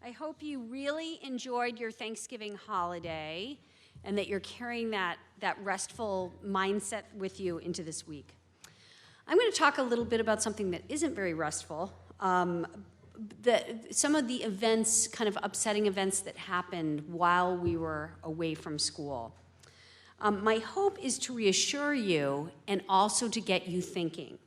I hope you really enjoyed your Thanksgiving holiday and that you're carrying that restful mindset with you into this week. I'm going to talk a little bit about something that isn't very restful, some of the events, kind of upsetting events that happened while we were away from school. My hope is to reassure you and also to get you thinking.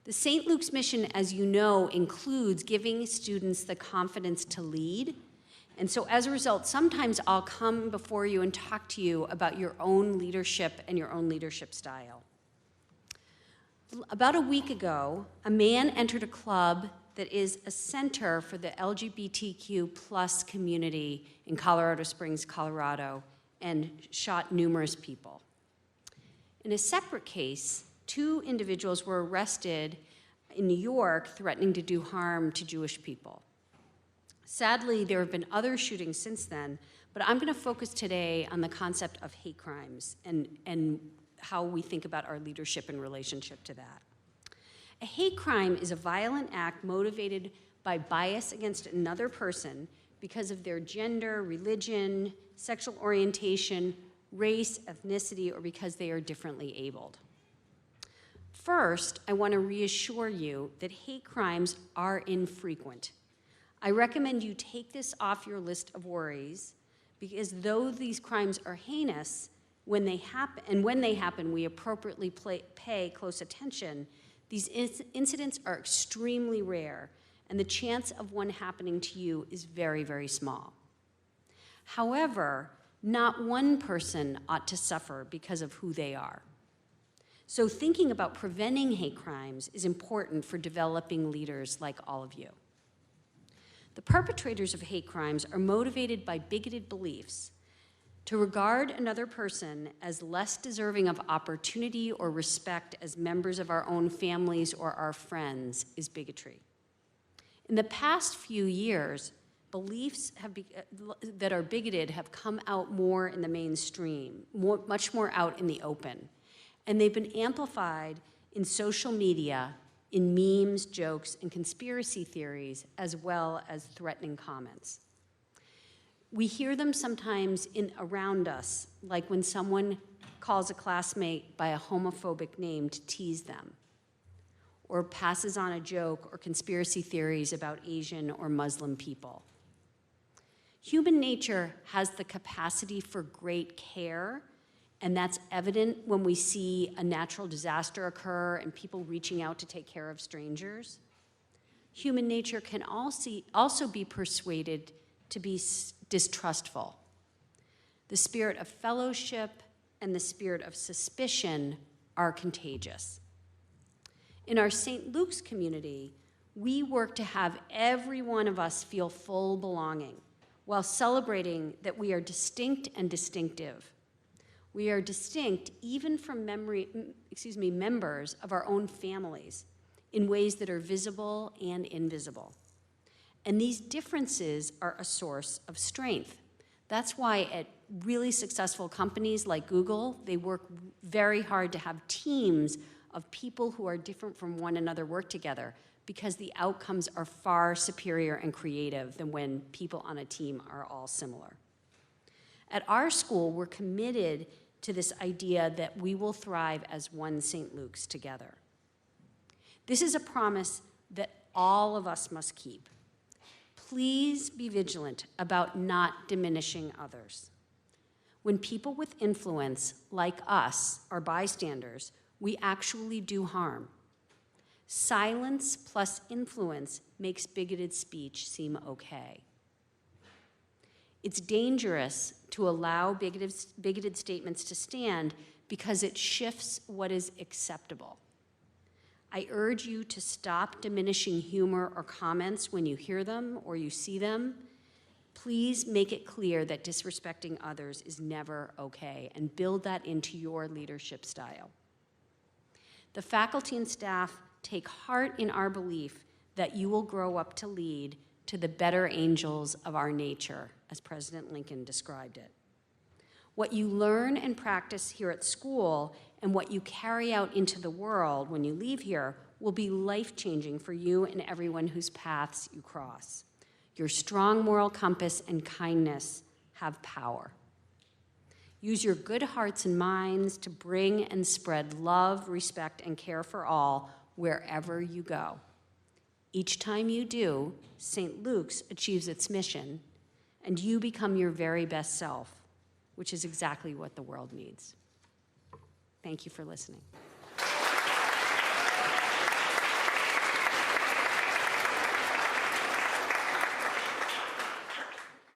The St. Luke's mission, as you know, includes giving students the confidence to lead. And so as a result, sometimes I'll come before you and talk to you about your own leadership and your own leadership style. About a week ago, a man entered a club that is a center for the LGBTQ plus community in Colorado Springs, Colorado, and shot numerous people. In a separate case, 2 individuals were arrested in New York threatening to do harm to Jewish people. Sadly, there have been other shootings since then, but I'm going to focus today on the concept of hate crimes and how we think about our leadership in relationship to that. A hate crime is a violent act motivated by bias against another person because of their gender, religion, sexual orientation, race, ethnicity, or because they are differently abled. First, I want to reassure you that hate crimes are infrequent. I recommend you take this off your list of worries because though these crimes are heinous, when they happen, we appropriately pay close attention. These incidents are extremely rare, and the chance of one happening to you is very, very small. However, not one person ought to suffer because of who they are. So thinking about preventing hate crimes is important for developing leaders like all of you. The perpetrators of hate crimes are motivated by bigoted beliefs. To regard another person as less deserving of opportunity or respect as members of our own families or our friends is bigotry. In the past few years, beliefs that are bigoted have come out more in the mainstream, much more out in the open. And they've been amplified in social media, in memes, jokes, and conspiracy theories, as well as threatening comments. We hear them sometimes around us, like when someone calls a classmate by a homophobic name to tease them, or passes on a joke or conspiracy theories about Asian or Muslim people. Human nature has the capacity for great care, and that's evident when we see a natural disaster occur and people reaching out to take care of strangers. Human nature can also be persuaded to be distrustful. The spirit of fellowship and the spirit of suspicion are contagious. In our St. Luke's community, we work to have every one of us feel full belonging while celebrating that we are distinct and distinctive. We are distinct even from members of our own families in ways that are visible and invisible. And these differences are a source of strength. That's why at really successful companies like Google, they work very hard to have teams of people who are different from one another work together because the outcomes are far superior and creative than when people on a team are all similar. At our school, we're committed to this idea that we will thrive as one St. Luke's together. This is a promise that all of us must keep. Please be vigilant about not diminishing others. When people with influence, like us, are bystanders, we actually do harm. Silence plus influence makes bigoted speech seem okay. It's dangerous to allow bigoted statements to stand because it shifts what is acceptable. I urge you to stop diminishing humor or comments when you hear them or you see them. Please make it clear that disrespecting others is never okay and build that into your leadership style. The faculty and staff take heart in our belief that you will grow up to lead to the better angels of our nature, as President Lincoln described it. What you learn and practice here at school and what you carry out into the world when you leave here will be life-changing for you and everyone whose paths you cross. Your strong moral compass and kindness have power. Use your good hearts and minds to bring and spread love, respect, and care for all wherever you go. Each time you do, St. Luke's achieves its mission, and you become your very best self, which is exactly what the world needs. Thank you for listening.